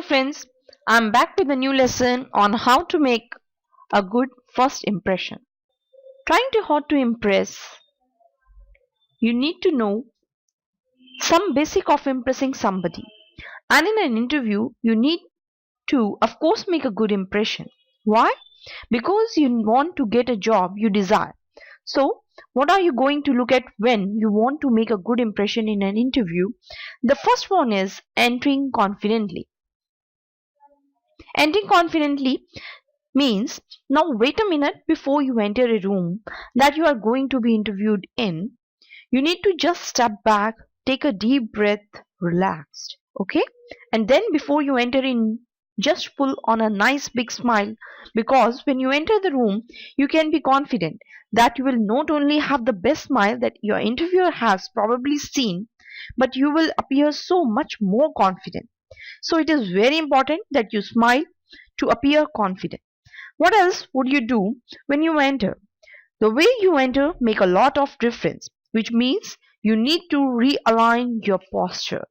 friends, I'm back with a new lesson on how to make a good first impression. Trying to hard to impress, you need to know some basic of impressing somebody. And in an interview, you need to, of course, make a good impression. Why? Because you want to get a job you desire. So, what are you going to look at when you want to make a good impression in an interview? The first one is entering confidently. Entering confidently means now wait a minute before you enter a room that you are going to be interviewed in. You need to just step back, take a deep breath, relaxed, okay? And then before you enter in, just pull on a nice big smile, because when you enter the room, you can be confident that you will not only have the best smile that your interviewer has probably seen, but you will appear so much more confident. So it is very important that you smile to appear confident. What else would you do when you enter? The way you enter make a lot of difference, which means you need to realign your posture.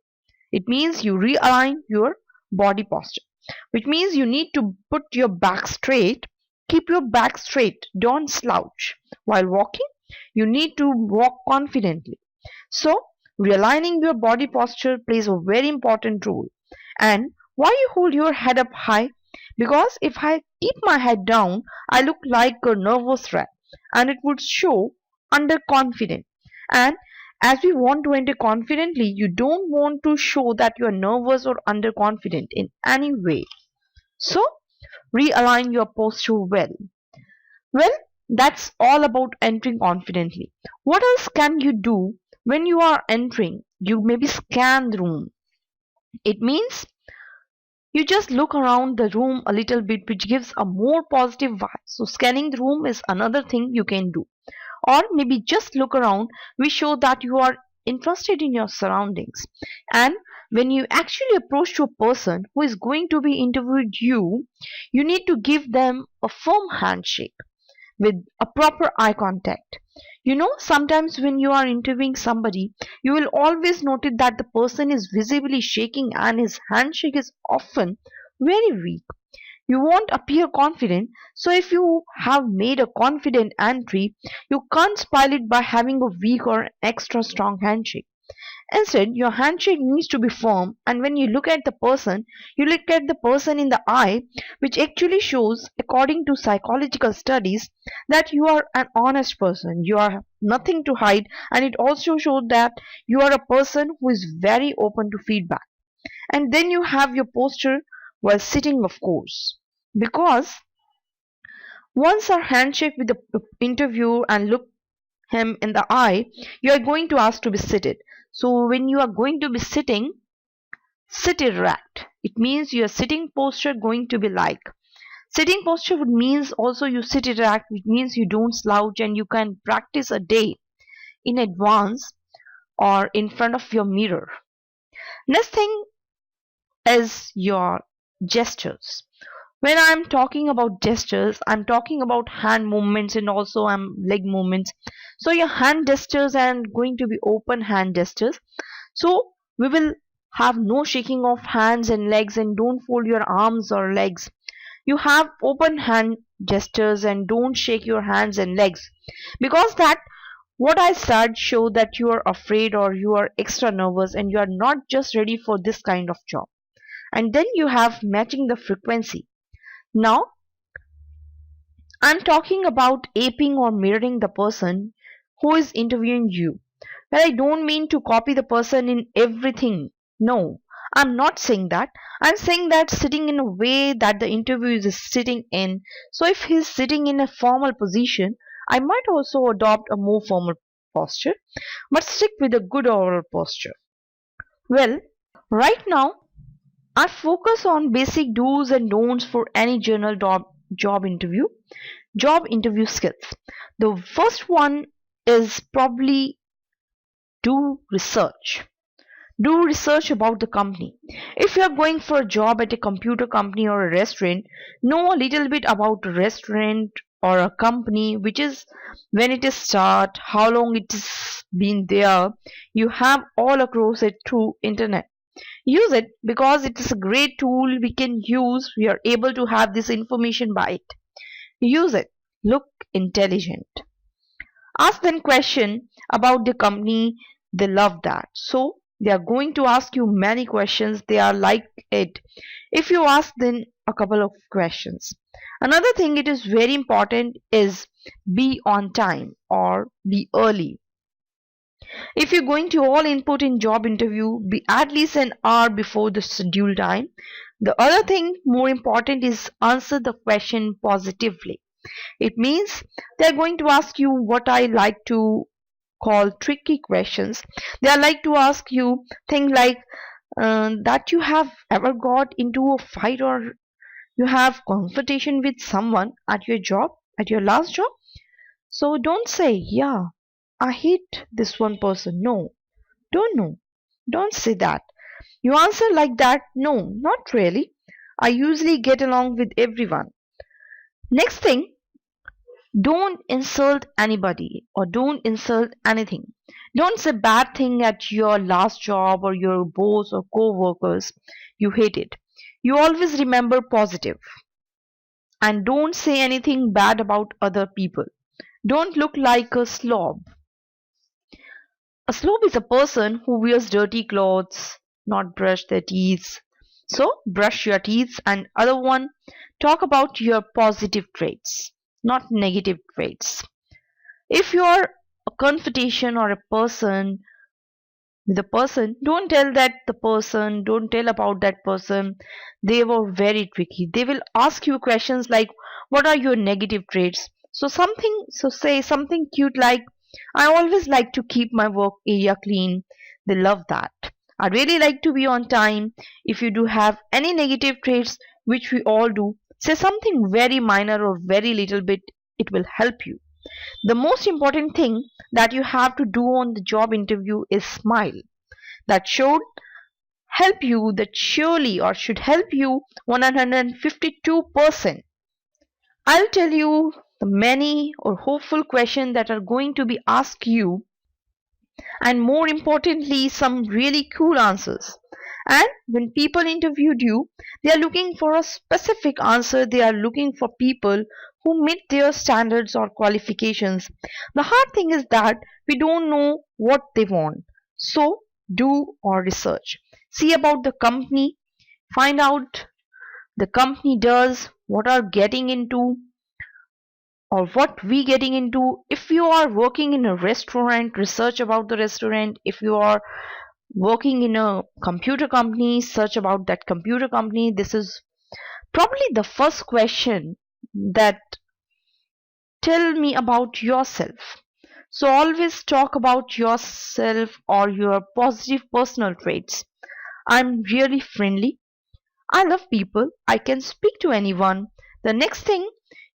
It means you realign your body posture, which means you need to put your back straight. Keep your back straight, don't slouch. While walking, you need to walk confidently. So, realigning your body posture plays a very important role. And why you hold your head up high? Because if I keep my head down, I look like a nervous wreck and it would show underconfident. And as we want to enter confidently, you don't want to show that you are nervous or underconfident in any way. So, realign your posture well. Well, that's all about entering confidently. What else can you do when you are entering? You maybe scan the room. It means you just look around the room a little bit, which gives a more positive vibe. So, scanning the room is another thing you can do. Or maybe just look around, we show that you are interested in your surroundings. And when you actually approach to a person who is going to be interviewed you need to give them a firm handshake with a proper eye contact. You know, sometimes when you are interviewing somebody, you will always notice that the person is visibly shaking and his handshake is often very weak. You won't appear confident, so if you have made a confident entry, you can't spoil it by having a weak or extra strong handshake. Instead, your handshake needs to be firm, and when you look at the person, you look at the person in the eye, which actually shows, according to psychological studies, that you are an honest person. You are nothing to hide, and it also shows that you are a person who is very open to feedback. And then you have your posture while sitting, of course, because once our handshake with the interviewer and look him in the eye, you are going to ask to be seated. So when you are going to be sitting, sit erect. It means your sitting posture going to be like. Sitting posture would means also you sit erect, which means you don't slouch, and you can practice a day in advance or in front of your mirror. Next thing is your gestures. When I'm talking about gestures, I'm talking about hand movements and also leg movements. So your hand gestures are going to be open hand gestures. So we will have no shaking of hands and legs, and don't fold your arms or legs. You have open hand gestures and don't shake your hands and legs, because that what I said show that you are afraid or you are extra nervous and you are not just ready for this kind of job. And then you have matching the frequency. Now, I'm talking about aping or mirroring the person who is interviewing you. Well, I don't mean to copy the person in everything. No, I'm not saying that. I'm saying that sitting in a way that the interviewer is sitting in. So if he's sitting in a formal position, I might also adopt a more formal posture, but stick with a good oral posture. Well, right now, I focus on basic do's and don'ts for any job interview. Job interview skills. The first one is probably do research. Do research about the company. If you are going for a job at a computer company or a restaurant, know a little bit about a restaurant or a company, which is when it is start, how long it has been there. You have all across it through internet. Use it because it is a great tool we can use. We are able to have this information by it. Use it. Look intelligent. Ask them question about the company. They love that. So they are going to ask you many questions. They are like it. If you ask them a couple of questions. Another thing it is very important is be on time or be early. If you're going to all input in job interview, be at least an hour before the scheduled time. The other thing more important is answer the question positively. It means they're going to ask you what I like to call tricky questions. They are like to ask you things like that you have ever got into a fight or you have confrontation with someone at your job, at your last job. So don't say, yeah, I hate this one person. No, don't know. Don't say that. You answer like that. No, not really. I usually get along with everyone. Next thing, don't insult anybody or don't insult anything. Don't say bad thing at your last job or your boss or co-workers. You hate it. You always remember positive and don't say anything bad about other people. Don't look like a slob. A slob is a person who wears dirty clothes, not brush their teeth. So brush your teeth and other one talk about your positive traits, not negative traits. If you're a confrontation or a person with a person, don't tell about that person. They were very tricky. They will ask you questions like, what are your negative traits? So say something cute like, I always like to keep my work area clean. They love that. I really like to be on time. If you do have any negative traits, which we all do, say something very minor or very little bit, it will help you. The most important thing that you have to do on the job interview is smile. That should help you, that surely or should help you 152%. I'll tell you the many or hopeful questions that are going to be asked you, and more importantly, some really cool answers. And when people interviewed you, they are looking for a specific answer. They are looking for people who meet their standards or qualifications. The hard thing is that we don't know what they want. So do or research. See about the company, find out the company does, what are getting into, or what we getting into. If you are working in a restaurant, research about the restaurant. If you are working in a computer company, search about that computer company. This is probably the first question that tell me about yourself. So always talk about yourself or your positive personal traits. I'm really friendly. I love people. I can speak to anyone. The next thing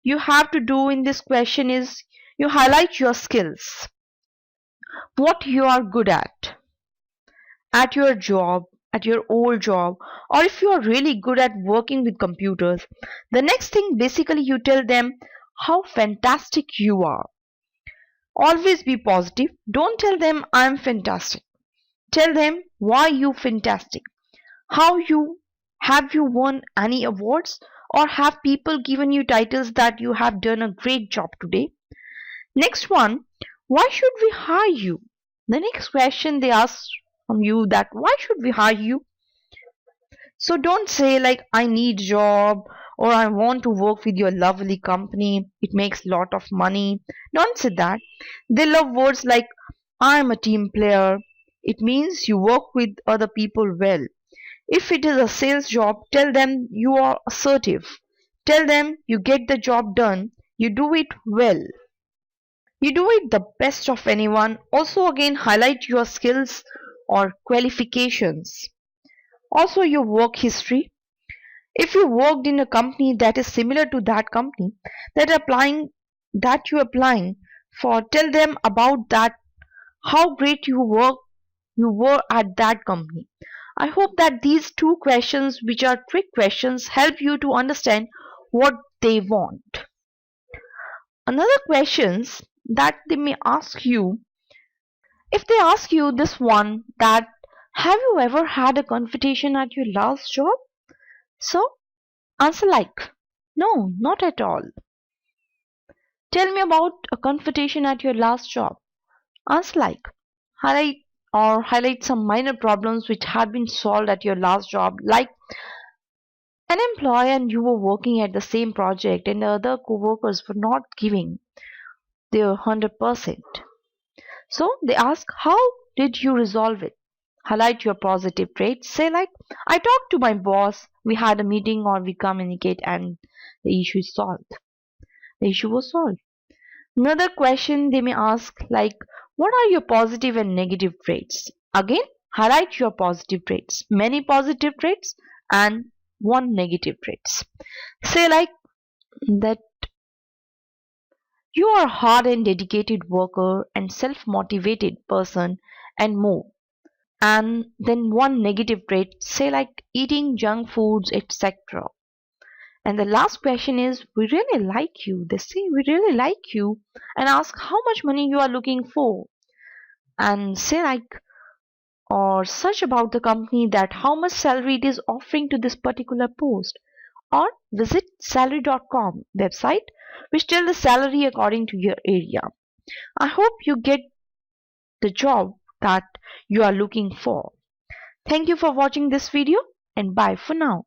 you have to do in this question is you highlight your skills, what you are good at your job, at your old job, or if you are really good at working with computers. The next thing basically you tell them how fantastic you are. Always be positive. Don't tell them I'm fantastic. Tell them why you fantastic. How you have you won any awards or have people given you titles that you have done a great job today? Next one, why should we hire you? The next question they ask from you that why should we hire you? So don't say like I need job or I want to work with your lovely company. It makes lot of money. Don't say that. They love words like I'm a team player. It means you work with other people well. If it is a sales job, tell them you are assertive. Tell them you get the job done. You do it well. You do it the best of anyone. Also, again, highlight your skills or qualifications. Also, your work history. If you worked in a company that is similar to that company that you're applying for, tell them about that, how great you were at that company. I hope that these two questions, which are trick questions, help you to understand what they want. Another questions that they may ask you, if they ask you this one, that Have you ever had a confrontation at your last job? So, answer like, no, not at all. Tell me about a confrontation at your last job. Answer like, highlight some minor problems which had been solved at your last job, like an employee and you were working at the same project and the other co-workers were not giving their 100%. So they ask, how did you resolve it? Highlight your positive traits. Say like, I talked to my boss, we had a meeting or we communicate and the issue is solved. The issue was solved. Another question they may ask like, what are your positive and negative traits? Again, highlight your positive traits. Many positive traits and one negative traits. Say like that you are a hard and dedicated worker and self-motivated person and more. And then one negative trait, say like eating junk foods, etc. And the last question is, we really like you. They say, we really like you, and ask how much money you are looking for. And say like, or search about the company that how much salary it is offering to this particular post. Or visit salary.com website, which tell the salary according to your area. I hope you get the job that you are looking for. Thank you for watching this video and bye for now.